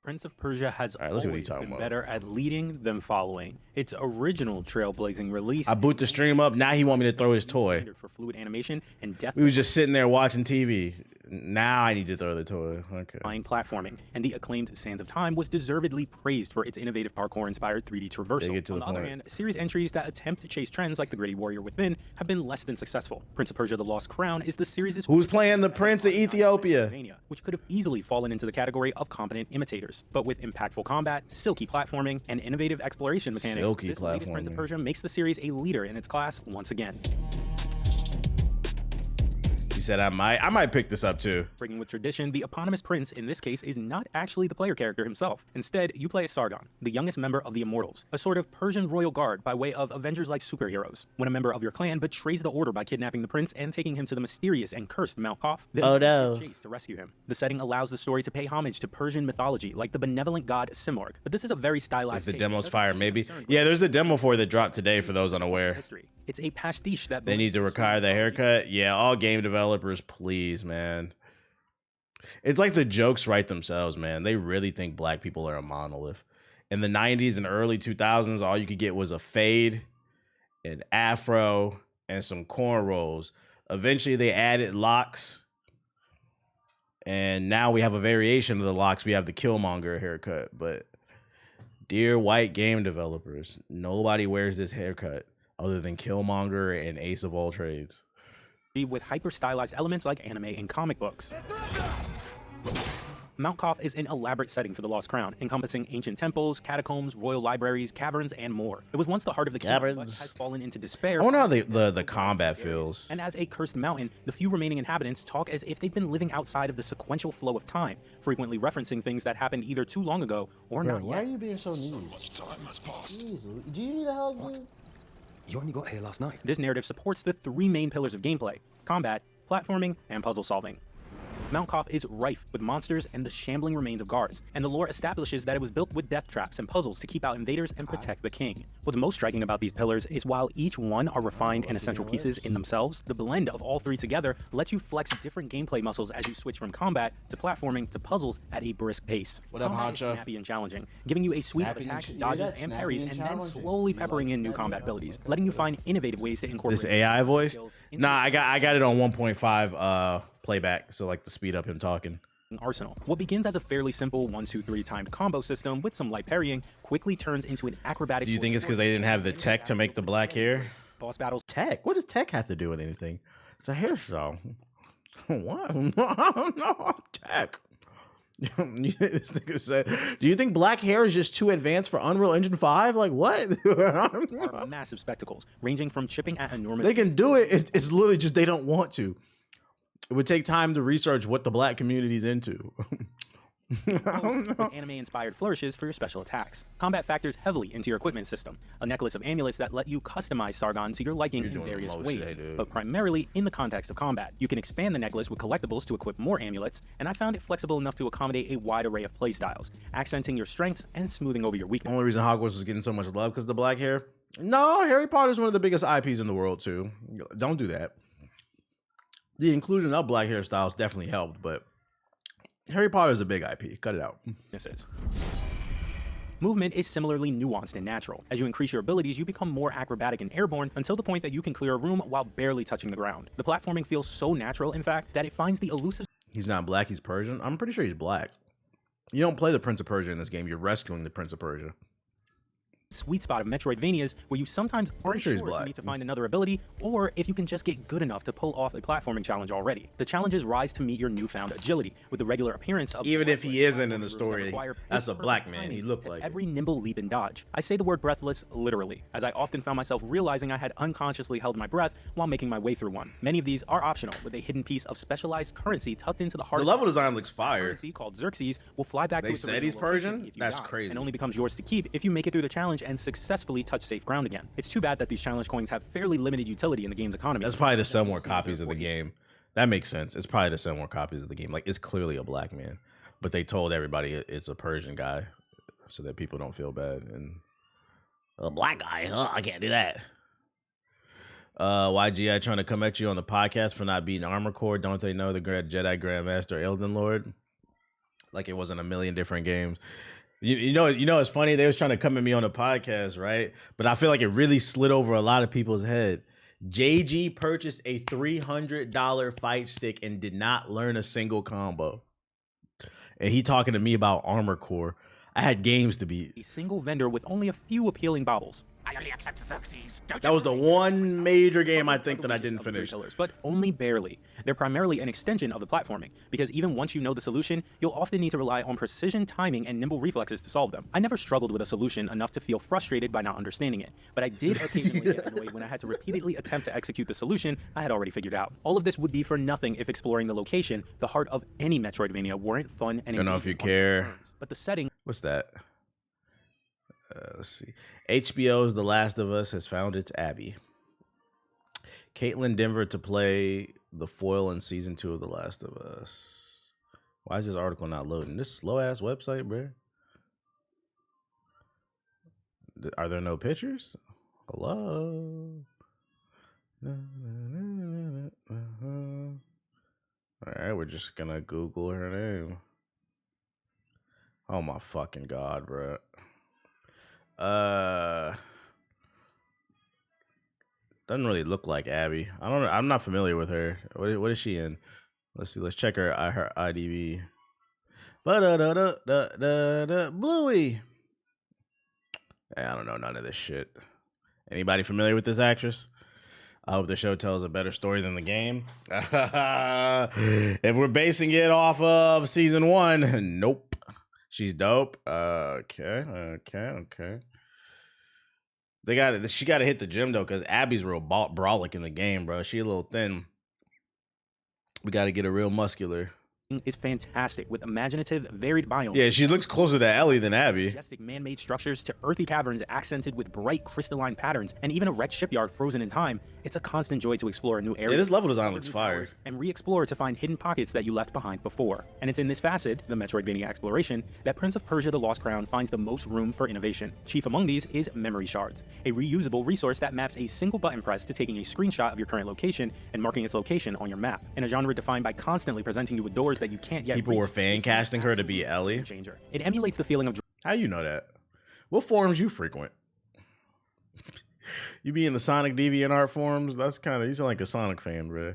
Prince of Persia has always been better at leading than following. Its original trailblazing release. I boot the stream up. Now he want me to throw his toy. For fluid animation and depth. We was just sitting there watching TV. Now I need to throw the toy. Okay. Platforming, and the acclaimed Sands of Time was deservedly praised for its innovative parkour-inspired 3D traversal. On the other hand, series entries that attempt to chase trends like the Gritty Warrior Within have been less than successful. Prince of Persia: The Lost Crown is the series' who's playing the Prince of Ethiopia, which could have easily fallen into the category of competent imitators, but with impactful combat, silky platforming, and innovative exploration mechanics, this latest Prince of Persia makes the series a leader in its class once again. Said I might pick this up too. Bringing with tradition, the eponymous prince in this case is not actually the player character himself. Instead, you play as Sargon, the youngest member of the Immortals, a sort of Persian royal guard by way of Avengers-like superheroes. When a member of your clan betrays the order by kidnapping the prince and taking him to the mysterious and cursed Mount Koth, the chase to rescue him. The setting allows the story to pay homage to Persian mythology, like the benevolent god Simorg. But this is a very stylized. If the demo's fire, maybe. Yeah, there's a demo for it that dropped today for those unaware. It's a pastiche that they need to retire the haircut. Yeah, all game developers, please, man. It's like the jokes write themselves, man. They really think black people are a monolith. In the 90s and early 2000s, all you could get was a fade, an afro, and some cornrows. Eventually, they added locks. And now we have a variation of the locks. We have the Killmonger haircut. But dear white game developers, nobody wears this haircut other than Killmonger and Ace of all trades. With hyper-stylized elements like anime and comic books. Mount Koth is an elaborate setting for the Lost Crown, encompassing ancient temples, catacombs, royal libraries, caverns, and more. It was once the heart of the kingdom, but has fallen into despair. I wonder how the combat feels. And as a cursed mountain, the few remaining inhabitants talk as if they've been living outside of the sequential flow of time, frequently referencing things that happened either too long ago or not yet. Why are you being so needy? Much time has passed. Do you need a hug, dude? You only got here last night. This narrative supports the three main pillars of gameplay: combat, platforming, and puzzle solving. Mount Koth is rife with monsters and the shambling remains of guards, and the lore establishes that it was built with death traps and puzzles to keep out invaders and protect the king. What's most striking about these pillars is while each one are refined and essential pieces in themselves, the blend of all three together lets you flex different gameplay muscles as you switch from combat to platforming to puzzles at a brisk pace. What up, combat is snappy and challenging, giving you a suite of attacks, dodges, and parries, and then slowly peppering in new combat abilities, letting you find innovative ways to incorporate this AI voice. Nah, I got it on 1.5 playback, so like to speed up him talking. Arsenal. What begins as a fairly simple 1-2-3 timed combo system with some light parrying quickly turns into an acrobatic. Do you think it's because they didn't have the tech to make the black hair? Boss battles. Tech? What does tech have to do with anything? It's a hairstyle. What? I don't know. Tech. This nigga said, do you think black hair is just too advanced for Unreal Engine 5? Like, what? Are massive spectacles, ranging from chipping at enormous... They can do it. It's literally just they don't want to. It would take time to research what the black community's into. With anime-inspired flourishes for your special attacks. Combat factors heavily into your equipment system. A necklace of amulets that let you customize Sargon to your liking in various ways, but primarily in the context of combat. You can expand the necklace with collectibles to equip more amulets, and I found it flexible enough to accommodate a wide array of playstyles, accenting your strengths and smoothing over your weaknesses. The only reason Hogwarts was getting so much love because of the black hair? No, Harry Potter's one of the biggest IPs in the world too. Don't do that. The inclusion of black hairstyles definitely helped, but Harry Potter is a big IP. Cut it out. Movement is similarly nuanced and natural. As you increase your abilities, you become more acrobatic and airborne until the point that you can clear a room while barely touching the ground. The platforming feels so natural, in fact, that it finds the elusive... He's not black, he's Persian? I'm pretty sure he's black. You don't play the Prince of Persia in this game, you're rescuing the Prince of Persia. Sweet spot of Metroidvanias where you sometimes aren't sure if you need to find another ability or if you can just get good enough to pull off a platforming challenge already. The challenges rise to meet your newfound agility with the regular appearance of... Even if he isn't in the story, that's a black man. He looked like every nimble leap and dodge. I say the word breathless literally, as I often found myself realizing I had unconsciously held my breath while making my way through one. Many of these are optional, with a hidden piece of specialized currency tucked into the heart. The level design looks fire. Currency called Xerxes will fly back to its original location. They said he's Persian? That's crazy. And only becomes yours to keep if you make it through the challenge and successfully touch safe ground again. It's too bad that these challenge coins have fairly limited utility in the game's economy. That's probably to sell more copies of the game. That makes sense. It's probably to sell more copies of the game. Like, it's clearly a black man, but they told everybody it's a Persian guy so that people don't feel bad. And a black guy, huh? I can't do that. YGI trying to come at you on the podcast for not beating Armor Core. Don't they know the Jedi Grandmaster Elden Lord? like it wasn't a million different games. You know, it's funny. They was trying to come at me on the podcast, right? But I feel like it really slid over a lot of people's head. JG purchased a $300 fight stick and did not learn a single combo. And he talking to me about Armor Core. I had games to beat. A single vendor with only a few appealing baubles. I only accept Xerxes. That was the one major game I think that I didn't finish. Pillars, but only barely. They're primarily an extension of the platforming, because even once you know the solution, you'll often need to rely on precision, timing, and nimble reflexes to solve them. I never struggled with a solution enough to feel frustrated by not understanding it, but I did occasionally get annoyed when I had to repeatedly attempt to execute the solution I had already figured out. All of this would be for nothing if exploring the location, the heart of any Metroidvania, weren't fun and engaging. I don't know if you care. But the setting... What's that? Let's see. HBO's The Last of Us has found its Abby. Caitlin Denver to play the foil in season 2 of The Last of Us. Why is this article not loading? This slow ass website, bro. Are there no pictures? Hello. All right, we're just gonna Google her name. Oh my fucking god, bro. Doesn't really look like Abby. I don't know. I'm not familiar with her. What is she in? Let's see. Let's check her IDV. Bluey. I don't know none of this shit. Anybody familiar with this actress? I hope the show tells a better story than the game. If we're basing it off of season 1, nope. She's dope. Okay. She got to hit the gym though, because Abby's real brolic in the game, bro. She a little thin. We got to get her real muscular. Is fantastic with imaginative, varied biomes. Yeah, she looks closer to Ellie than Abby. Majestic man-made structures to earthy caverns accented with bright crystalline patterns, and even a wrecked shipyard frozen in time. It's a constant joy to explore a new area. Yeah, this level design looks fire. And re-explore to find hidden pockets that you left behind before. And it's in this facet, the Metroidvania exploration, that Prince of Persia: The Lost Crown finds the most room for innovation. Chief among these is memory shards, a reusable resource that maps a single button press to taking a screenshot of your current location and marking its location on your map. In a genre defined by constantly presenting you with doors that you can't yet People were fan casting her to be Ellie. Changer. It emulates the feeling of... How you know that? What forums you frequent? You be in the Sonic DeviantArt forums? That's kind of... You sound like a Sonic fan, bro.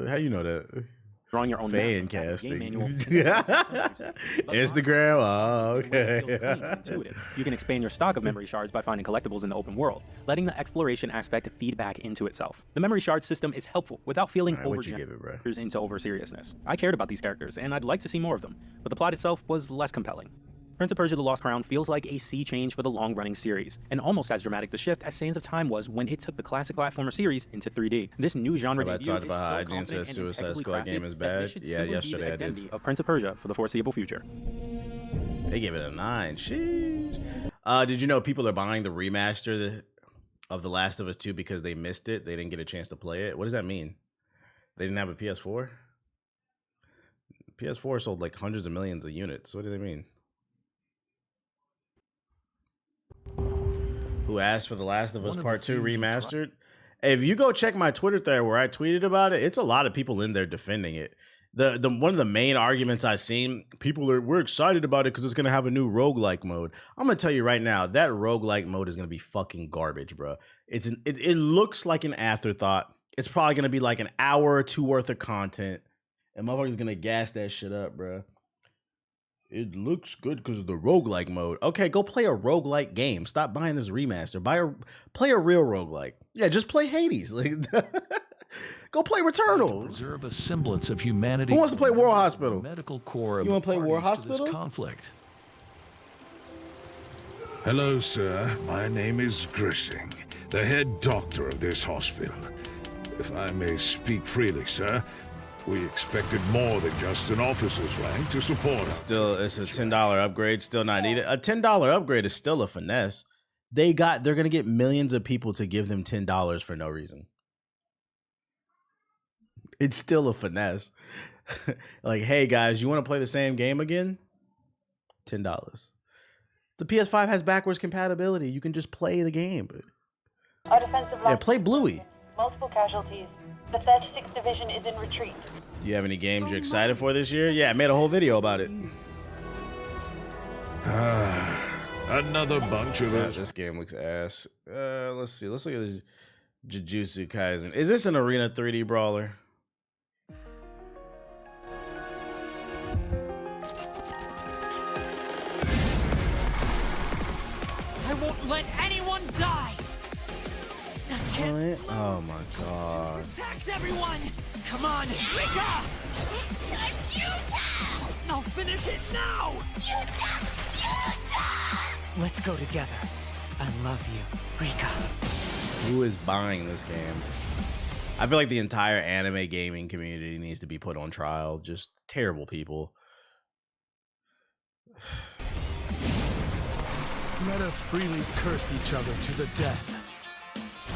How you know that? Drawing your own fan casting. Instagram? Oh, okay. You can expand your stock of memory shards by finding collectibles in the open world, letting the exploration aspect feed back into itself. The memory shard system is helpful without feeling over-generous into over-seriousness. I cared about these characters, and I'd like to see more of them, but the plot itself was less compelling. Prince of Persia: The Lost Crown feels like a sea change for the long-running series, and almost as dramatic the shift as Sands of Time was when it took the classic platformer series into 3D. This new genre debut is so confident and Suicide Squad game is that bad. this should Yeah, simply be yesterday the I did. identity of Prince of Persia for the foreseeable future. They gave it a 9. Sheesh. Did you know people are buying the remaster of The Last of Us 2 because they missed it? They didn't get a chance to play it. What does that mean? They didn't have a PS4? PS4 sold like hundreds of millions of units. What do they mean? Who asked for The Last of Us Part 2 remastered? Hey, if you go check my Twitter thread where I tweeted about it, it's a lot of people in there defending it. The one of the main arguments I've seen, we're excited about it because it's gonna have a new roguelike mode. I'm gonna tell you right now, that roguelike mode is gonna be fucking garbage, bro. It looks like an afterthought. It's probably gonna be like an hour or two worth of content, and motherfuckers gonna gas that shit up, bro. It looks good because of the roguelike mode. Okay, go play a roguelike game. Stop buying this remaster. Play a real roguelike. Yeah, just play Hades. Like, go play Returnal. Preserve a semblance of humanity. Who wants to play War Hospital? Medical core of You want to play War parties to this Hospital? conflict. Hello, sir. My name is Grissing, the head doctor of this hospital. If I may speak freely, sir, we expected more than just an officer's rank to support us. Still, it's a $10 upgrade. Still not needed. A $10 upgrade is still a finesse. They're gonna get millions of people to give them $10 for no reason. It's still a finesse. Like, hey guys, you want to play the same game again? $10. The PS5 has backwards compatibility. You can just play the game. Our defensive line. Yeah, play Bluey. Multiple casualties. The 36th Division is in retreat. Do you have any games you're excited for this year? Yeah, I made a whole video about it. Another bunch of those. This game looks ass. Let's see. Let's look at this Jujutsu Kaisen. Is this an arena 3D brawler? I won't let anyone die! What? Oh my god. Protect everyone! Come on, Rika! I'll finish it now! Let's go together. I love you, Rika. Who is buying this game? I feel like the entire anime gaming community needs to be put on trial. Just terrible people. Let us freely curse each other to the death.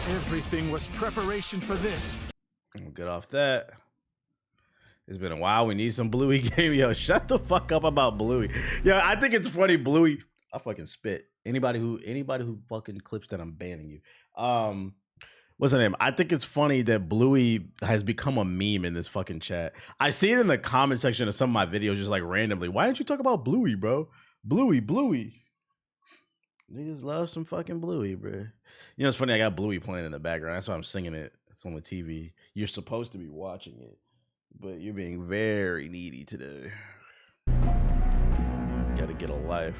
Everything was preparation for this. We'll get off that. It's been a while. We need some Bluey game. Yo, shut the fuck up about Bluey. Yo, I think it's funny. Bluey. I fucking spit. Anybody who fucking clips that, I'm banning you. What's her name? I think it's funny that Bluey has become a meme in this fucking chat. I see it in the comment section of some of my videos, just like randomly. Why didn't you talk about Bluey, bro? Bluey. Niggas love some fucking Bluey, bro. You know, it's funny. I got Bluey playing in the background. That's why I'm singing it. It's on the TV. You're supposed to be watching it, but you're being very needy today. Gotta get a life.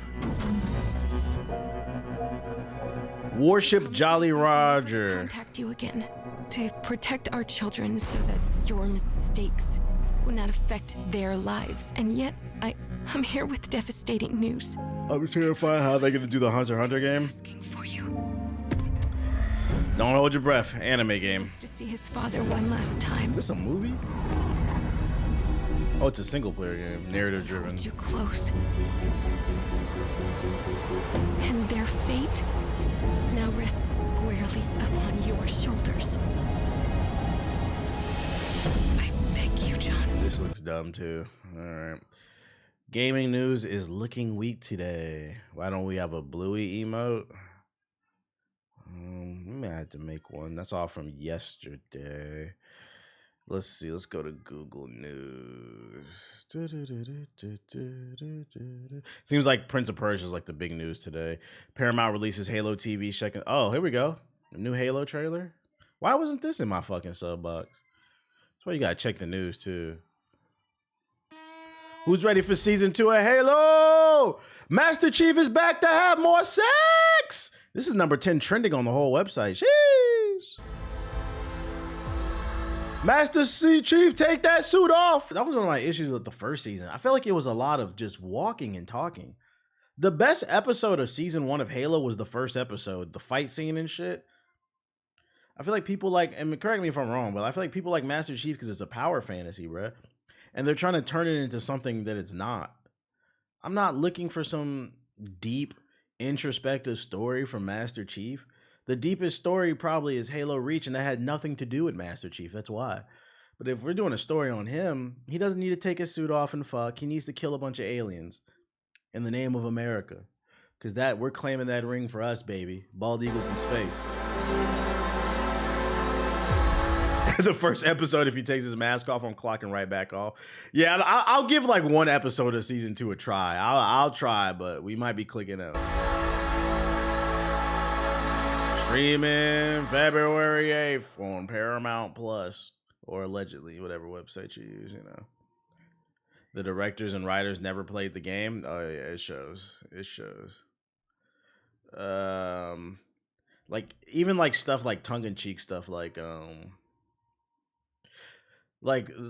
Warship Jolly Roger. Contact you again to protect our children so that your mistakes would not affect their lives. And yet, I'm here with devastating news. I'm terrified how they're gonna do the Hunter x Hunter game. Asking for you. Don't hold your breath. Anime game. To see his father one last time. This a movie? Oh, it's a single player game, narrative driven. Hold you close. And their fate now rests squarely upon your shoulders. I beg you, John. This looks dumb too. All right. Gaming news is looking weak today. Why don't we have a Bluey emote? We may have to make one. That's all from yesterday. Let's see. Let's go to Google News. Seems like Prince of Persia is like the big news today. Paramount releases Halo TV second. Oh, here we go. A new Halo trailer. Why wasn't this in my fucking sub box? That's why you gotta check the news too. Who's ready for season 2 of Halo? Master Chief is back to have more sex. This is number 10 trending on the whole website. Jeez. Master Chief, take that suit off. That was one of my issues with the first season. I felt like it was a lot of just walking and talking. The best episode of season 1 of Halo was the first episode, the fight scene and shit. I feel like people like, and correct me if I'm wrong, but I feel like people like Master Chief because it's a power fantasy, bruh. And they're trying to turn it into something that it's not. I'm not looking for some deep, introspective story from Master Chief. The deepest story probably is Halo Reach, and that had nothing to do with Master Chief. That's why. But if we're doing a story on him, he doesn't need to take his suit off and fuck. He needs to kill a bunch of aliens in the name of America. Because that we're claiming that ring for us, baby. Bald eagles in space. The first episode, if he takes his mask off, I'm clocking right back off. Yeah, I'll give like one episode of season 2 a try. I'll try, but we might be clicking out. Streaming February 8th on Paramount Plus, or allegedly, whatever website you use, you know. The directors and writers never played the game. Oh yeah, it shows. It shows. Like even like stuff like tongue-in-cheek stuff like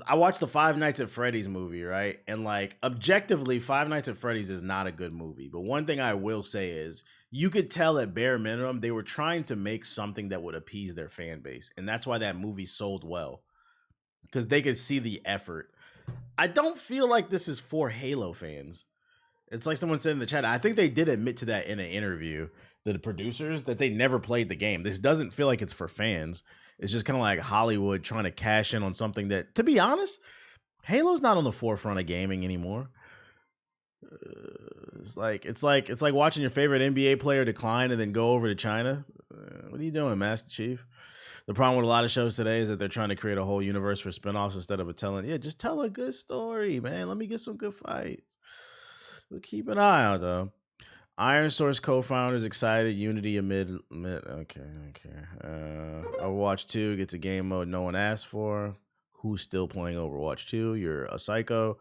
I watched the Five Nights at Freddy's movie, right? And like objectively, Five Nights at Freddy's is not a good movie. But one thing I will say is you could tell at bare minimum they were trying to make something that would appease their fan base. And that's why that movie sold well. Because they could see the effort. I don't feel like this is for Halo fans. It's like someone said in the chat, I think they did admit to that in an interview, the producers, that they never played the game. This doesn't feel like it's for fans. It's just kind of like Hollywood trying to cash in on something that, to be honest, Halo's not on the forefront of gaming anymore. It's like watching your favorite NBA player decline and then go over to China. What are you doing, Master Chief? The problem with a lot of shows today is that they're trying to create a whole universe for spinoffs instead of just tell a good story, man. Let me get some good fights. But keep an eye out, though. Iron Source co-founders excited. Unity amid. Okay. Overwatch 2 gets a game mode no one asked for. Who's still playing Overwatch 2? You're a psycho.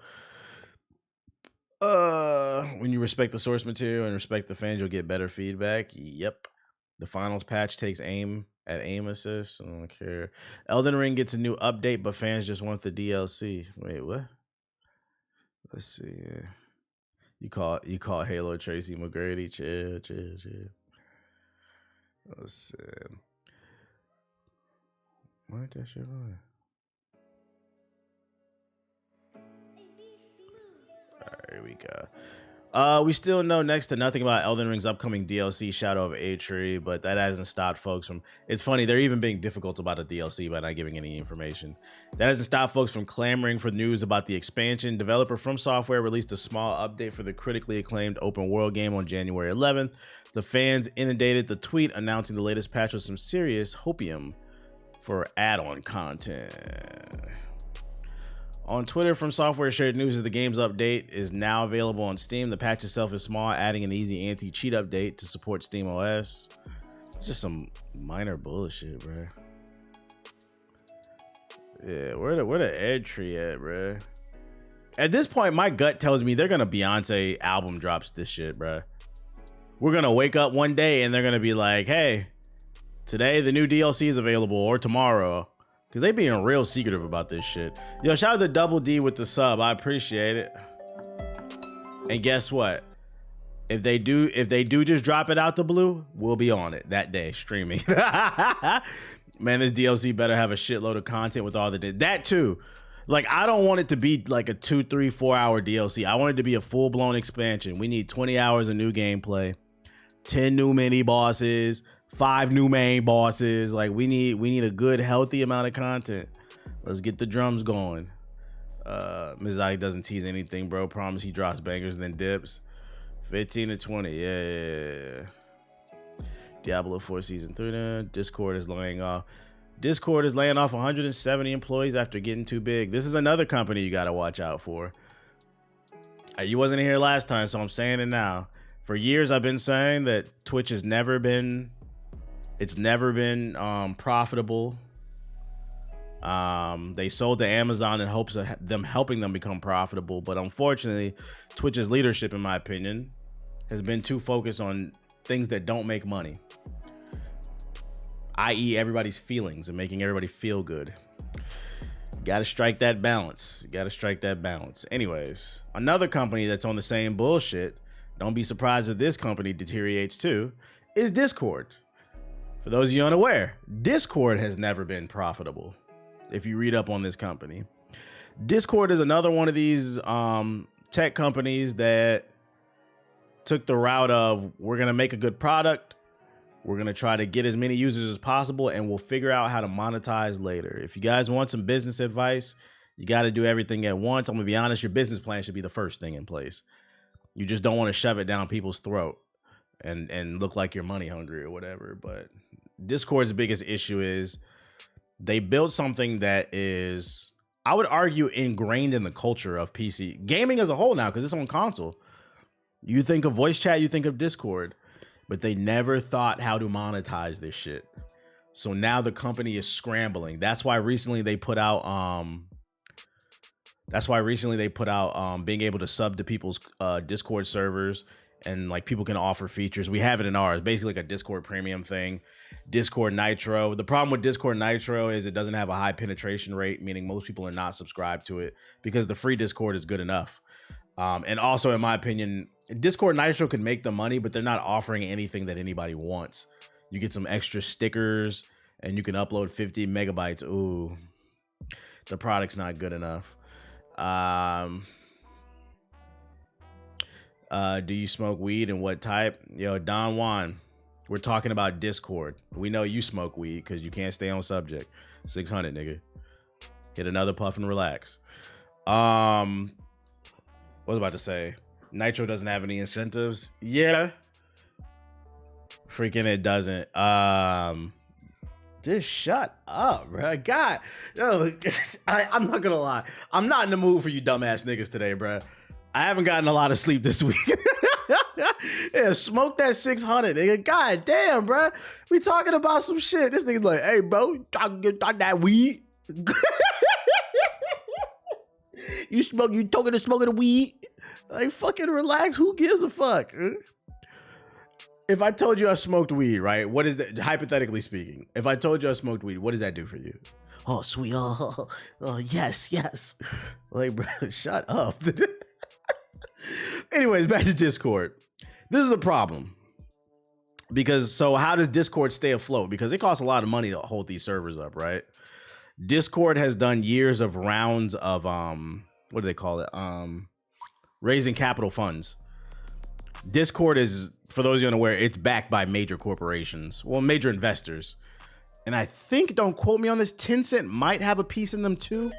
When you respect the source material and respect the fans, you'll get better feedback. Yep. The finals patch takes aim at aim assist. I don't care. Elden Ring gets a new update, but fans just want the DLC. Wait, what? Let's see. You call Halo Tracy McGrady. Chill. Let's see. Why ain't that shit on? Alright, here we go. We still know next to nothing about Elden Ring's upcoming DLC, Shadow of Atri, but that hasn't stopped folks from... It's funny, they're even being difficult about a DLC by not giving any information. That hasn't stopped folks from clamoring for news about the expansion. Developer From Software released a small update for the critically acclaimed open world game on January 11th. The fans inundated the tweet announcing the latest patch with some serious hopium for add-on content. On Twitter, From Software shared news that the game's update is now available on Steam. The patch itself is small, adding an easy anti-cheat update to support Steam OS. It's just some minor bullshit, bro. Yeah, where the Ed tree at, bro? At this point, my gut tells me they're gonna Beyonce album drops this shit, bro. We're gonna wake up one day and they're gonna be like, hey, today the new DLC is available, or tomorrow. Because they being real secretive about this shit. Yo, shout out to Double D with the sub. I appreciate it. And guess what? If they do just drop it out the blue, we'll be on it that day streaming. Man, this DLC better have a shitload of content with all that too. Like, I don't want it to be like a 2, 3, 4 hour DLC. I want it to be a full-blown expansion. We need 20 hours of new gameplay, 10 new mini bosses, 5 new main bosses. Like, we need a good, healthy amount of content. Let's get the drums going. Mizaki doesn't tease anything, bro. Promise he drops bangers and then dips. 15 to 20. Yeah. Diablo 4 Season 3 then. Discord is laying off 170 employees after getting too big. This is another company you got to watch out for. You wasn't here last time, so I'm saying it now. For years, I've been saying that Twitch has never been profitable. They sold to Amazon in hopes of them helping them become profitable, but unfortunately, Twitch's leadership, in my opinion, has been too focused on things that don't make money, i.e. everybody's feelings and making everybody feel good. Gotta strike that balance. Anyways, another company that's on the same bullshit, don't be surprised if this company deteriorates too, is Discord. For those of you unaware, Discord has never been profitable. If you read up on this company, Discord is another one of these tech companies that took the route of, we're going to make a good product, we're going to try to get as many users as possible, and we'll figure out how to monetize later. If you guys want some business advice, you got to do everything at once. I'm going to be honest, your business plan should be the first thing in place. You just don't want to shove it down people's throat and look like you're money hungry or whatever. But Discord's biggest issue is they built something that is, I would argue, ingrained in the culture of PC gaming as a whole now, because it's on console. You think of voice chat, you think of Discord, but they never thought how to monetize this shit. So now the company is scrambling. That's why recently they put out being able to sub to people's Discord servers, and like people can offer features. We have it in ours, basically like a Discord premium thing. Discord Nitro. The problem with Discord Nitro is it doesn't have a high penetration rate, meaning most people are not subscribed to it, because the free Discord is good enough. And also, in my opinion, Discord Nitro could make the money, but they're not offering anything that anybody wants. You get some extra stickers and you can upload 50 megabytes. Ooh, the product's not good enough. Do you smoke weed and what type? Yo, Don Juan, we're talking about Discord. We know you smoke weed because you can't stay on subject. 600, nigga. Hit another puff and relax. What was I about to say? Nitro doesn't have any incentives. Yeah. Freaking it doesn't. Just shut up, bro. God, yo, I'm not gonna lie. I'm not in the mood for you dumbass niggas today, bro. I haven't gotten a lot of sleep this week. Yeah, smoke that 600, nigga. God damn, bro. We talking about some shit. This nigga's like, hey, bro, talk that weed. You talking to smoking the weed? Like, fucking relax. Who gives a fuck? If I told you I smoked weed, right? What is that? Hypothetically speaking, if I told you I smoked weed, what does that do for you? Oh, sweet. Oh, yes. Like, bro, shut up. Anyways, back to Discord. This is a problem. Because, so how does Discord stay afloat? Because it costs a lot of money to hold these servers up, right? Discord has done years of rounds of, what do they call it? Raising capital funds. Discord is, for those of you unaware, it's backed by major corporations. Well, major investors. And I think, don't quote me on this, Tencent might have a piece in them too.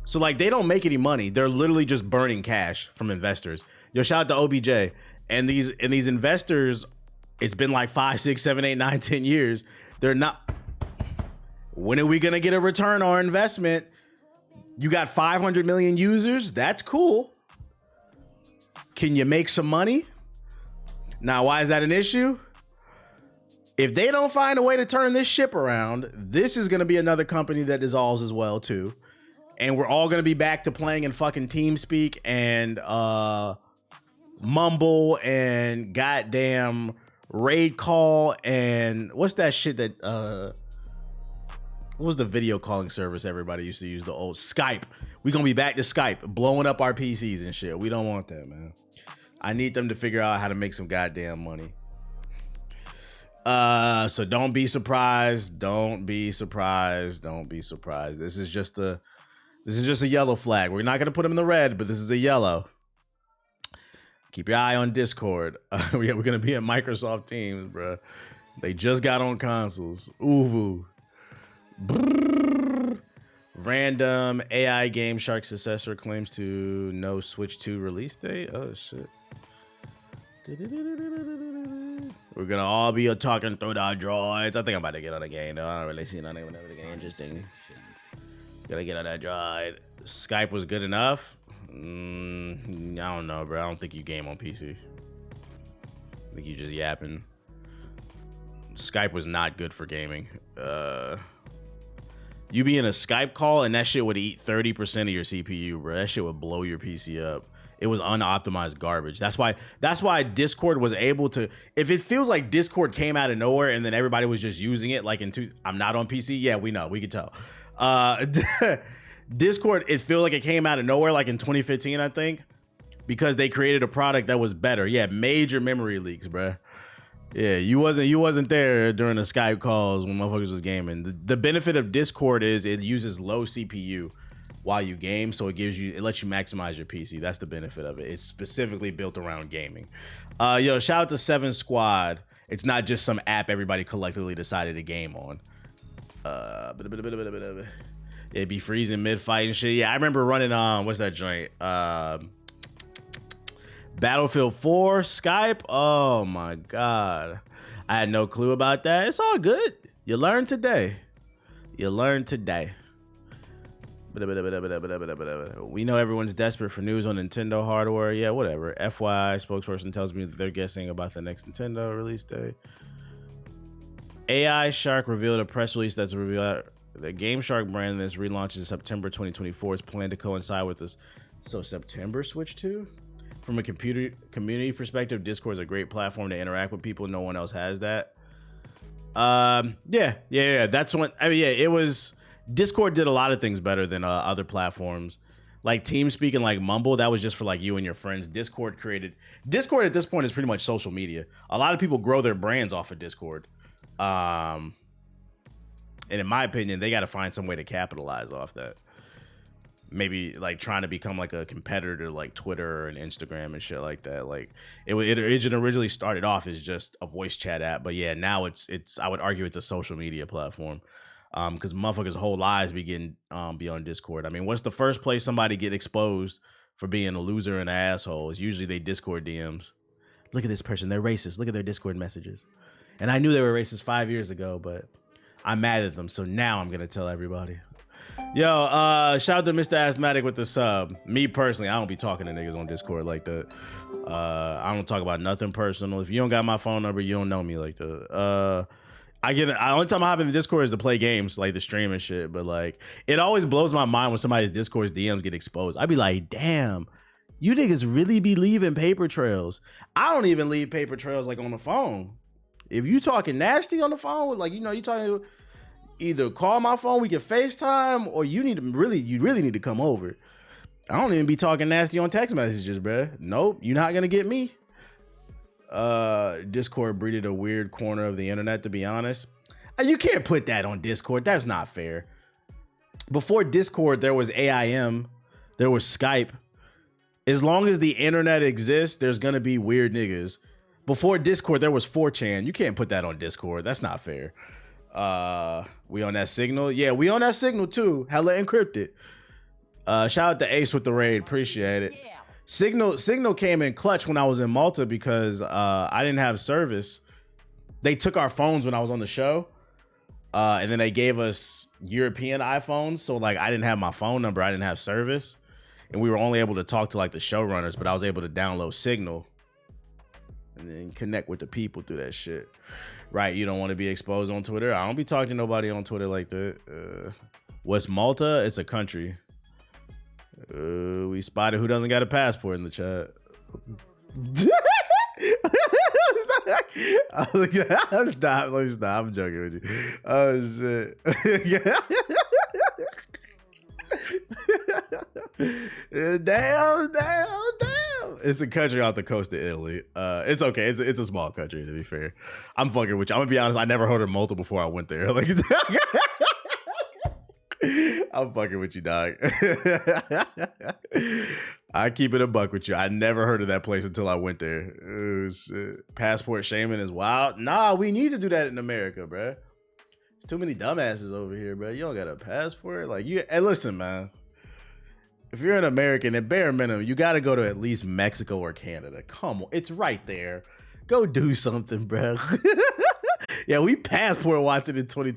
So like they don't make any money. They're literally just burning cash from investors. Yo, shout out to OBJ. And these investors, it's been like 5, 6, 7, 8, 9, 10 years. They're not. When are we gonna get a return on our investment? You got 500 million users. That's cool. Can you make some money? Now, why is that an issue? If they don't find a way to turn this ship around, this is gonna be another company that dissolves as well too. And we're all gonna be back to playing in fucking TeamSpeak and Mumble and goddamn Raid Call and what's that shit that what was the video calling service everybody used to use? The old Skype. We're gonna be back to Skype, blowing up our PCs and shit. We don't want that, man. I need them to figure out how to make some goddamn money. So don't be surprised. Don't be surprised. Don't be surprised. This is just a yellow flag. We're not gonna put them in the red, but this is a yellow. Keep your eye on Discord. We're gonna be at Microsoft Teams, bro. They just got on consoles. Ooh. Random AI Game Shark successor claims to no Switch 2 release date. Oh shit. We're gonna all be talking through the droids. I think I'm about to get on the game though. I don't really see nothing really interesting. Gotta get on that droid. Skype was good enough. I don't know, bro. I don't think you game on PC. I think you just yapping. Skype was not good for gaming. You be in a Skype call and that shit would eat 30% of your CPU, bro. That shit would blow your PC up. It was unoptimized garbage. That's why Discord was able to. If it feels like Discord came out of nowhere and then everybody was just using it, like I'm not on PC. Yeah, we know. We can tell. Discord, it feels like it came out of nowhere, like in 2015, I think, because they created a product that was better. Yeah, major memory leaks, bro. Yeah, you wasn't there during the Skype calls when motherfuckers was gaming. The benefit of Discord is it uses low CPU while you game, so it lets you maximize your PC. That's the benefit of it. It's specifically built around gaming. Yo, shout out to 7 Squad. It's not just some app everybody collectively decided to game on. It'd be freezing mid-fight and shit. Yeah, I remember running what's that joint? Battlefield 4 Skype. Oh my god, I had no clue about that. It's all good. You learn today. We know everyone's desperate for news on Nintendo hardware. Yeah, whatever. FYI, spokesperson tells me that they're guessing about the next Nintendo release day. AI Shark revealed a press release that's revealed the Game Shark brand that's relaunched in September 2024 is planned to coincide with this. So September Switch 2? From a community perspective, Discord is a great platform to interact with people. No one else has that. Yeah. That's when, it was, Discord did a lot of things better than other platforms. Like TeamSpeak and like Mumble, that was just for like you and your friends. Discord at this point is pretty much social media. A lot of people grow their brands off of Discord. And in my opinion, they got to find some way to capitalize off that. Maybe like trying to become like a competitor to like Twitter and Instagram and shit like that. Like it originally started off as just a voice chat app, but yeah, now it's I would argue it's a social media platform. Because motherfuckers' whole lives be on Discord. I mean, what's the first place somebody get exposed for being a loser and an asshole? Is usually they Discord DMs. Look at this person, they're racist. Look at their Discord messages. And I knew they were racist 5 years ago, but I'm mad at them. So now I'm gonna tell everybody. Yo, shout out to Mr. Asthmatic with the sub. Me personally, I don't be talking to niggas on Discord like that. I don't talk about nothing personal. If you don't got my phone number, you don't know me like that. Only time I hop in the Discord is to play games, like the stream and shit. But like, it always blows my mind when somebody's Discord's DMs get exposed. I'd be like, damn, you niggas really be leaving paper trails. I don't even leave paper trails like on the phone. If you talking nasty on the phone, like, you know, you talking, either call my phone, we can FaceTime, or you really need to come over. I don't even be talking nasty on text messages, bruh. Nope, you're not gonna get me. Discord breeded a weird corner of the internet, to be honest. You can't put that on Discord. That's not fair. Before Discord, there was AIM, there was Skype. As long as the internet exists, there's gonna be weird niggas. Before Discord, there was 4chan. You can't put that on Discord. That's not fair. We on that Signal? Yeah, we on that Signal too. Hella encrypted. Shout out to Ace with the raid. Appreciate it. Signal came in clutch when I was in Malta because I didn't have service. They took our phones when I was on the show, and then they gave us European iPhones. So like, I didn't have my phone number. I didn't have service, and we were only able to talk to like the showrunners. But I was able to download Signal and then connect with the people through that shit. Right? You don't want to be exposed on Twitter. I don't be talking to nobody on Twitter like that. What's Malta? It's a country. We spotted who doesn't got a passport in the chat. Stop. I'm joking with you. Oh shit. Damn. It's a country off the coast of Italy. It's okay. It's a small country, to be fair. I'm fucking with you. I'm gonna be honest. I never heard of Malta before I went there. Like, I'm fucking with you, dog. I keep it a buck with you. I never heard of that place until I went there. Passport shaming is wild. Nah, we need to do that in America, bro. There's too many dumbasses over here, bro. You don't got a passport? Like, you. Hey, listen, man. If you're an American, at bare minimum, you got to go to at least Mexico or Canada. Come on. It's right there. Go do something, bro. Yeah, we passport watching in 2020.